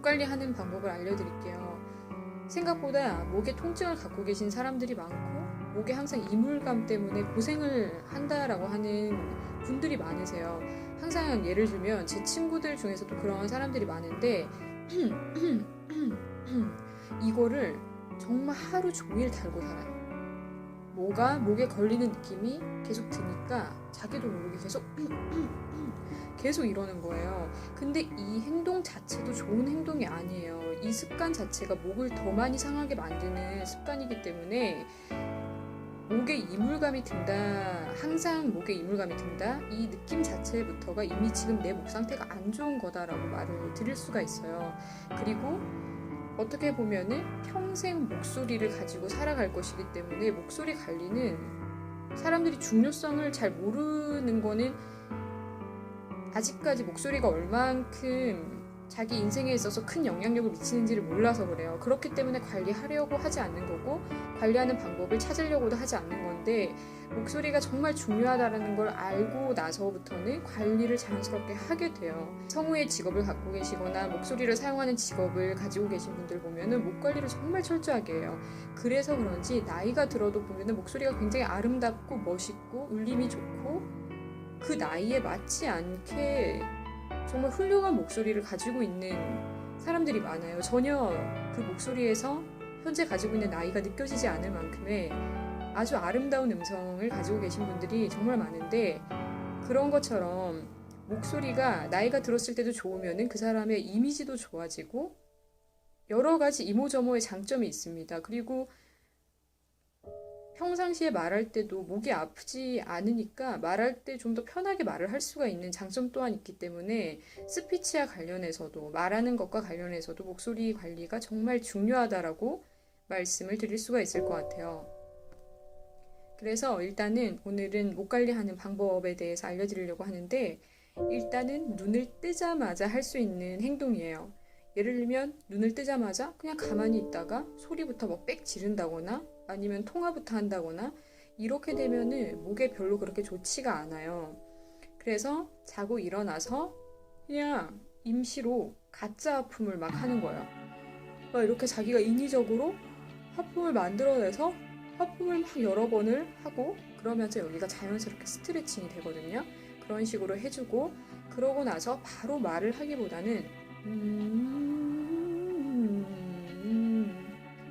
목 관리하는 방법을 알려드릴게요. 생각보다 목에 통증을 갖고 계신 사람들이 많고 목에 항상 이물감 때문에 고생을 한다라고 하는 분들이 많으세요. 항상 예를 들면 제 친구들 중에서도 그런 사람들이 많은데 이거를 정말 하루 종일 달고 살아요. 목에 걸리는 느낌이 계속 드니까 자기도 모르게 계속 이러는 거예요. 근데 이 행동 자체도 좋은 행동이 아니에요. 이 습관 자체가 목을 더 많이 상하게 만드는 습관이기 때문에 목에 이물감이 든다, 항상 목에 이물감이 든다, 이 느낌 자체부터가 이미 지금 내 목 상태가 안 좋은 거다라고 말을 드릴 수가 있어요. 그리고 어떻게 보면은 평생 목소리를 가지고 살아갈 것이기 때문에 목소리 관리는 사람들이 중요성을 잘 모르는 거는 아직까지 목소리가 얼만큼 자기 인생에 있어서 큰 영향력을 미치는지를 몰라서 그래요. 그렇기 때문에 관리하려고 하지 않는 거고 관리하는 방법을 찾으려고도 하지 않는 건데 목소리가 정말 중요하다는 걸 알고 나서부터는 관리를 자연스럽게 하게 돼요. 성우의 직업을 갖고 계시거나 목소리를 사용하는 직업을 가지고 계신 분들 보면은 목 관리를 정말 철저하게 해요. 그래서 그런지 나이가 들어도 보면은 목소리가 굉장히 아름답고 멋있고 울림이 좋고 그 나이에 맞지 않게 정말 훌륭한 목소리를 가지고 있는 사람들이 많아요. 전혀 그 목소리에서 현재 가지고 있는 나이가 느껴지지 않을 만큼의 아주 아름다운 음성을 가지고 계신 분들이 정말 많은데 그런 것처럼 목소리가 나이가 들었을 때도 좋으면은 그 사람의 이미지도 좋아지고 여러 가지 이모저모의 장점이 있습니다. 그리고 평상시에 말할 때도 목이 아프지 않으니까 말할 때 좀 더 편하게 말을 할 수가 있는 장점 또한 있기 때문에 스피치와 관련해서도 말하는 것과 관련해서도 목소리 관리가 정말 중요하다라고 말씀을 드릴 수가 있을 것 같아요. 그래서 일단은 오늘은 목 관리하는 방법에 대해서 알려드리려고 하는데 일단은 눈을 뜨자마자 할 수 있는 행동이에요. 예를 들면 눈을 뜨자마자 그냥 가만히 있다가 소리부터 뭐 빽 지른다거나 아니면 통화부터 한다거나 이렇게 되면은 목에 별로 그렇게 좋지가 않아요. 그래서 자고 일어나서 그냥 임시로 가짜 하품을 막 하는 거예요. 막 이렇게 자기가 인위적으로 하품을 만들어내서 하품을 막 여러 번을 하고 그러면서 여기가 자연스럽게 스트레칭이 되거든요. 그런 식으로 해주고 그러고 나서 바로 말을 하기보다는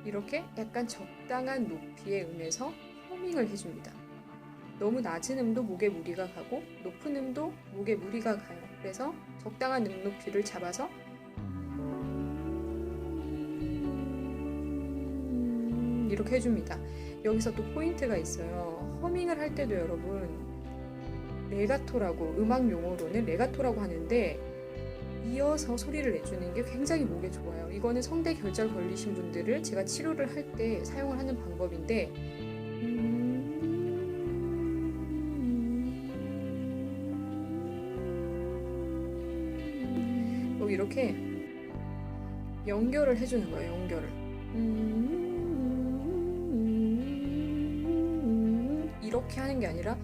이렇게 약간 적당한 높이의 음에서 허밍을 해줍니다. 너무 낮은 음도 목에 무리가 가고 높은 음도 목에 무리가 가요. 그래서 적당한 음 높이를 잡아서 이렇게 해줍니다. 여기서 또 포인트가 있어요. 허밍을 할 때도 여러분 레가토라고 음악 용어로는 레가토라고 하는데 이어서 소리를 내주는 게 굉장히 목에 좋아요. 이거는 성대 결절 걸리신 분들을 제가 치료를 할 때 사용을 하는 방법인데 이렇게 연결을 해주는 거예요. 연결을 이렇게 하는 게 아니라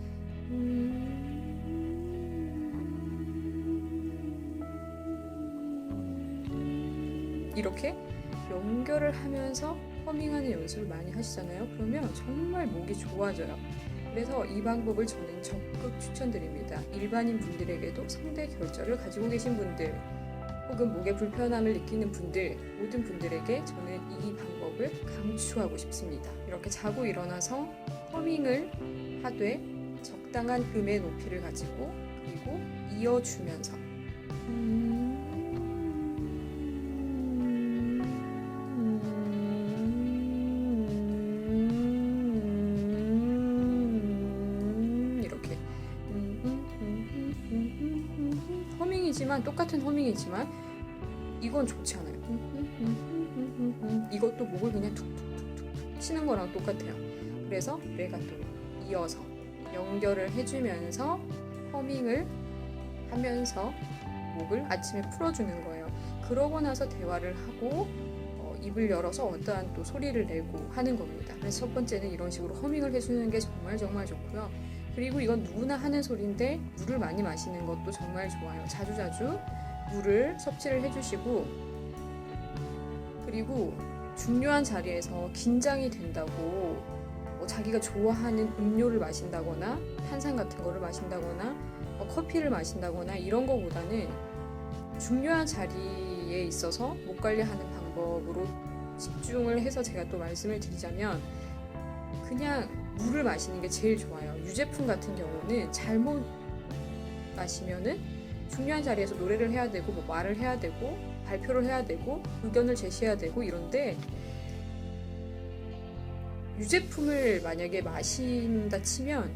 이렇게 연결을 하면서 허밍하는 연습을 많이 하시잖아요. 그러면 정말 목이 좋아져요. 그래서 이 방법을 저는 적극 추천드립니다. 일반인 분들에게도 성대 결절을 가지고 계신 분들 혹은 목에 불편함을 느끼는 분들 모든 분들에게 저는 이 방법을 강추하고 싶습니다. 이렇게 자고 일어나서 허밍을 하되 적당한 음의 높이를 가지고 그리고 이어주면서 허밍이지만 똑같은 허밍이지만 이건 좋지 않아요. 이것도 목을 그냥 툭툭툭툭 치는 거랑 똑같아요. 그래서 레가토로 이어서 연결을 해주면서 허밍을 하면서 목을 아침에 풀어주는 거예요. 그러고 나서 대화를 하고 입을 열어서 어떠한 또 소리를 내고 하는 겁니다. 그래서 첫 번째는 이런 식으로 허밍을 해주는 게 정말 좋고요. 그리고 이건 누구나 하는 소리인데 물을 많이 마시는 것도 정말 좋아요. 자주자주 물을 섭취를 해주시고 그리고 중요한 자리에서 긴장이 된다고 자기가 좋아하는 음료를 마신다거나 탄산 같은 거를 마신다거나 커피를 마신다거나 이런 거보다는 중요한 자리에 있어서 목 관리하는 방법으로 집중을 해서 제가 또 말씀을 드리자면 그냥 물을 마시는 게 제일 좋아요. 유제품 같은 경우는 잘못 마시면은 중요한 자리에서 노래를 해야 되고 말을 해야 되고 발표를 해야 되고 의견을 제시해야 되고 이런데 유제품을 만약에 마신다 치면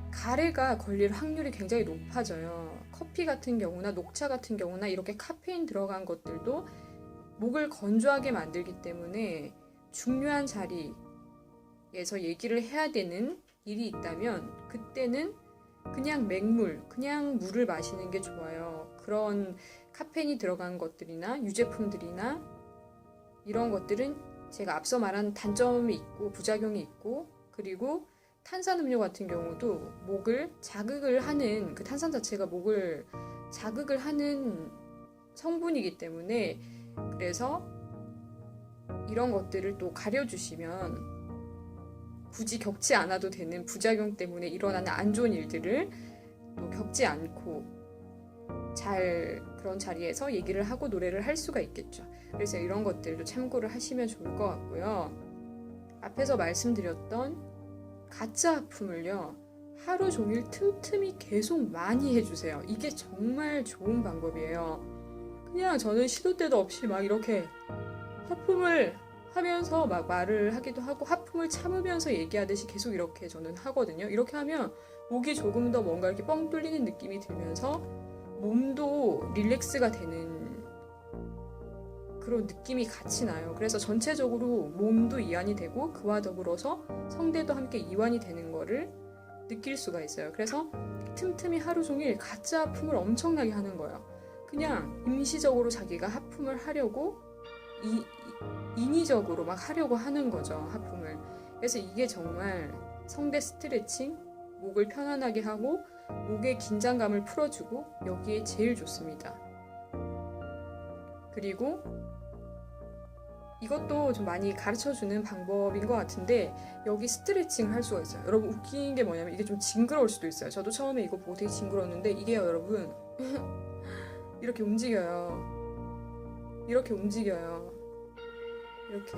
가래가 걸릴 확률이 굉장히 높아져요. 커피 같은 경우나 녹차 같은 경우나 이렇게 카페인 들어간 것들도 목을 건조하게 만들기 때문에 중요한 자리에서 얘기를 해야 되는 일이 있다면 그때는 그냥 맹물, 그냥 물을 마시는 게 좋아요. 그런 카페인이 들어간 것들이나 유제품들이나 이런 것들은 제가 앞서 말한 단점이 있고 부작용이 있고 그리고 탄산음료 같은 경우도 목을 자극을 하는 그 탄산 자체가 목을 자극을 하는 성분이기 때문에 그래서 이런 것들을 또 가려주시면 굳이 겪지 않아도 되는 부작용 때문에 일어나는 안 좋은 일들을 또 겪지 않고 잘 그런 자리에서 얘기를 하고 노래를 할 수가 있겠죠. 그래서 이런 것들도 참고를 하시면 좋을 것 같고요. 앞에서 말씀드렸던 가짜 하품을요. 하루 종일 틈틈이 계속 많이 해주세요. 이게 정말 좋은 방법이에요. 그냥 저는 시도 때도 없이 막 이렇게 하품을 하면서 막 말을 하기도 하고 하품을 참으면서 얘기하듯이 계속 이렇게 저는 하거든요. 이렇게 하면 목이 조금 더 뭔가 이렇게 뻥 뚫리는 느낌이 들면서 몸도 릴렉스가 되는 그런 느낌이 같이 나요. 그래서 전체적으로 몸도 이완이 되고 그와 더불어서 성대도 함께 이완이 되는 거를 느낄 수가 있어요. 그래서 틈틈이 하루 종일 가짜 하품을 엄청나게 하는 거예요. 그냥 임시적으로 자기가 하품을 하려고 인위적으로 막 하려고 하는 거죠. 하품을. 그래서 이게 정말 성대 스트레칭, 목을 편안하게 하고 목의 긴장감을 풀어주고 여기에 제일 좋습니다. 그리고 이것도 좀 많이 가르쳐주는 방법인 것 같은데 여기 스트레칭을 할 수가 있어요. 여러분 웃긴 게 뭐냐면 이게 좀 징그러울 수도 있어요. 저도 처음에 이거 보고 되게 징그러웠는데 이게요 여러분 이렇게 움직여요. 이렇게 움직여요. 이렇게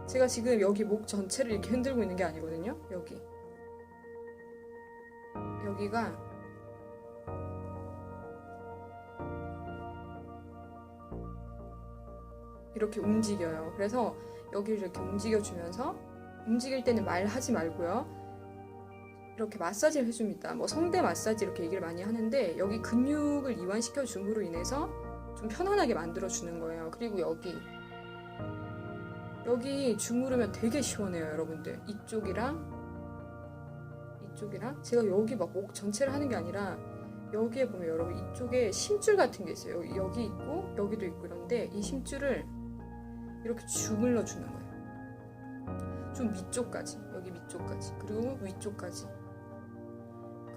제가 지금 여기 목 전체를 이렇게 흔들고 있는 게 아니거든요. 여기가 이렇게 움직여요. 그래서 여기를 이렇게 움직여주면서 움직일 때는 말하지 말고요. 이렇게 마사지를 해줍니다. 뭐 성대 마사지 이렇게 얘기를 많이 하는데 여기 근육을 이완시켜 줌으로 인해서 좀 편안하게 만들어주는 거예요. 그리고 여기 주무르면 되게 시원해요, 여러분들. 이쪽이랑 제가 여기 막 목 전체를 하는 게 아니라 여기에 보면 여러분 이쪽에 심줄 같은 게 있어요. 여기 있고 여기도 있고 이런데 이 심줄을 이렇게 주물러 주는 거예요. 좀 위쪽까지, 여기 위쪽까지, 그리고 위쪽까지.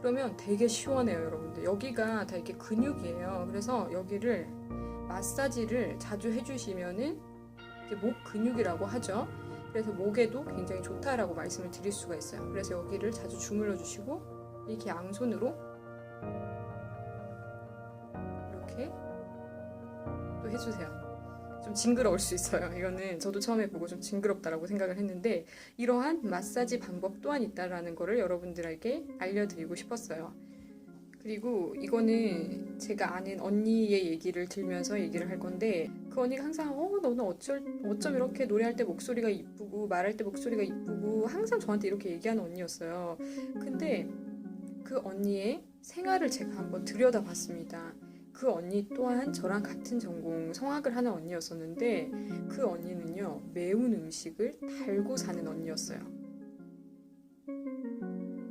그러면 되게 시원해요, 여러분들. 여기가 다 이렇게 근육이에요. 그래서 여기를 마사지를 자주 해주시면은 이게 목 근육이라고 하죠. 그래서 목에도 굉장히 좋다라고 말씀을 드릴 수가 있어요. 그래서 여기를 자주 주물러 주시고 이렇게 양손으로 이렇게 또 해주세요. 좀 징그러울 수 있어요. 이거는 저도 처음에 보고 좀 징그럽다라고 생각을 했는데 이러한 마사지 방법 또한 있다라는 거를 여러분들에게 알려드리고 싶었어요. 그리고 이거는 제가 아는 언니의 얘기를 들면서 얘기를 할 건데 그 언니가 항상 너는 어쩜 이렇게 노래할 때 목소리가 이쁘고 말할 때 목소리가 이쁘고 항상 저한테 이렇게 얘기하는 언니였어요. 근데 그 언니의 생활을 제가 한번 들여다봤습니다. 그 언니 또한 저랑 같은 전공 성악을 하는 언니였었는데 그 언니는요 매운 음식을 달고 사는 언니였어요.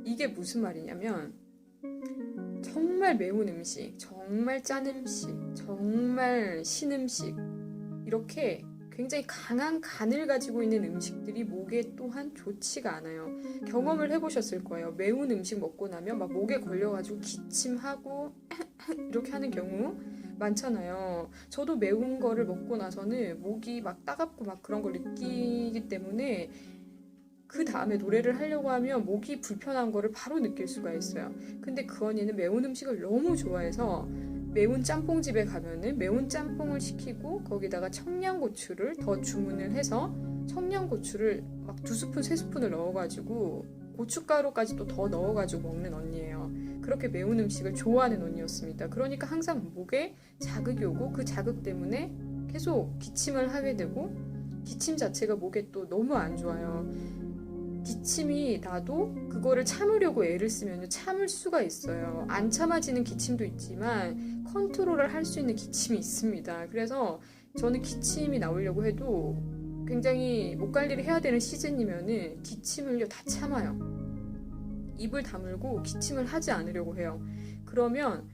이게 무슨 말이냐면 정말 매운 음식, 정말 짠 음식, 정말 신 음식 이렇게 굉장히 강한 간을 가지고 있는 음식들이 목에 또한 좋지가 않아요. 경험을 해보셨을 거예요. 매운 음식 먹고 나면 막 목에 걸려가지고 기침하고 이렇게 하는 경우 많잖아요. 저도 매운 거를 먹고 나서는 목이 막 따갑고 막 그런 걸 느끼기 때문에 그 다음에 노래를 하려고 하면 목이 불편한 거를 바로 느낄 수가 있어요. 근데 그 언니는 매운 음식을 너무 좋아해서 매운 짬뽕집에 가면은 매운 짬뽕을 시키고 거기다가 청양고추를 더 주문을 해서 청양고추를 막 2스푼, 3스푼을 넣어가지고 고춧가루까지 또 더 넣어가지고 먹는 언니예요. 그렇게 매운 음식을 좋아하는 언니였습니다. 그러니까 항상 목에 자극이 오고 그 자극 때문에 계속 기침을 하게 되고 기침 자체가 목에 또 너무 안 좋아요. 기침이 나도 그거를 참으려고 애를 쓰면 참을 수가 있어요. 안 참아지는 기침도 있지만 컨트롤을 할 수 있는 기침이 있습니다. 그래서 저는 기침이 나오려고 해도 굉장히 목 관리를 해야 되는 시즌이면은 기침을요 다 참아요. 입을 다물고 기침을 하지 않으려고 해요. 그러면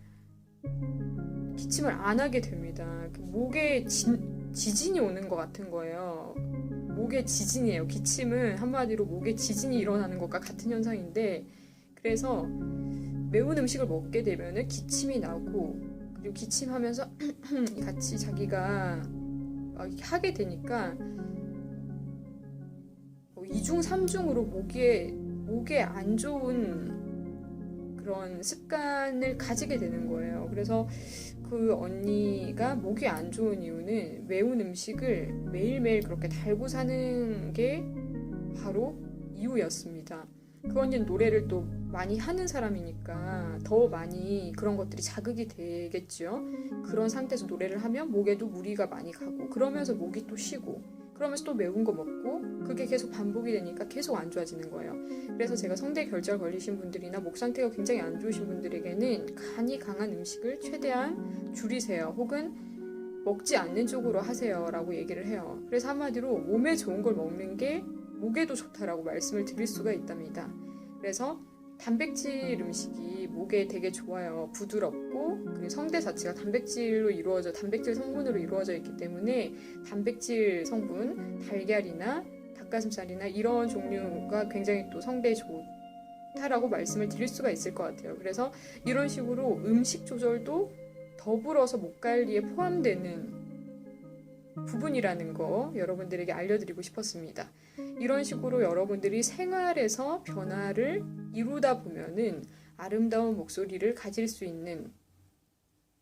기침을 안 하게 됩니다. 목에 지진이 오는 것 같은 거예요. 목에 지진이에요. 기침은 한마디로 목에 지진이 일어나는 것과 같은 현상인데, 그래서 매운 음식을 먹게 되면은 기침이 나고, 그리고 기침하면서 같이 자기가 하게 되니까 2중 3중으로 목에 안 좋은 그런 습관을 가지게 되는 거예요. 그래서 그 언니가 목이 안 좋은 이유는 매운 음식을 매일매일 그렇게 달고 사는 게 바로 이유였습니다. 그 언니는 노래를 또 많이 하는 사람이니까 더 많이 그런 것들이 자극이 되겠죠. 그런 상태에서 노래를 하면 목에도 무리가 많이 가고, 그러면서 목이 또 쉬고, 그러면서 또 매운 거 먹고, 그게 계속 반복이 되니까 계속 안 좋아지는 거예요. 그래서 제가 성대 결절 걸리신 분들이나 목 상태가 굉장히 안 좋으신 분들에게는 간이 강한 음식을 최대한 줄이세요. 혹은 먹지 않는 쪽으로 하세요 라고 얘기를 해요. 그래서 한마디로 몸에 좋은 걸 먹는 게 목에도 좋다라고 말씀을 드릴 수가 있답니다. 그래서 단백질 음식이 목에 되게 좋아요. 부드럽고, 그리고 성대 자체가 단백질 성분으로 이루어져 있기 때문에 단백질 성분, 달걀이나 닭가슴살이나 이런 종류가 굉장히 또 성대에 좋다라고 말씀을 드릴 수가 있을 것 같아요. 그래서 이런 식으로 음식 조절도 더불어서 목 관리에 포함되는 부분이라는 거 여러분들에게 알려드리고 싶었습니다. 이런 식으로 여러분들이 생활에서 변화를 이루다 보면은 아름다운 목소리를 가질 수 있는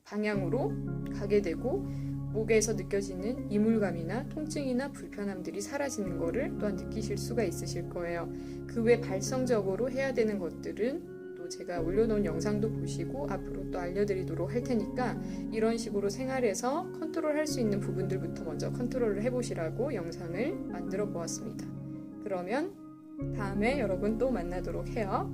방향으로 가게 되고, 목에서 느껴지는 이물감이나 통증이나 불편함들이 사라지는 거를 또한 느끼실 수가 있으실 거예요. 그 외 발성적으로 해야 되는 것들은 또 제가 올려놓은 영상도 보시고 앞으로 또 알려드리도록 할 테니까, 이런 식으로 생활에서 컨트롤할 수 있는 부분들부터 먼저 컨트롤을 해보시라고 영상을 만들어 보았습니다. 그러면 다음에 여러분 또 만나도록 해요.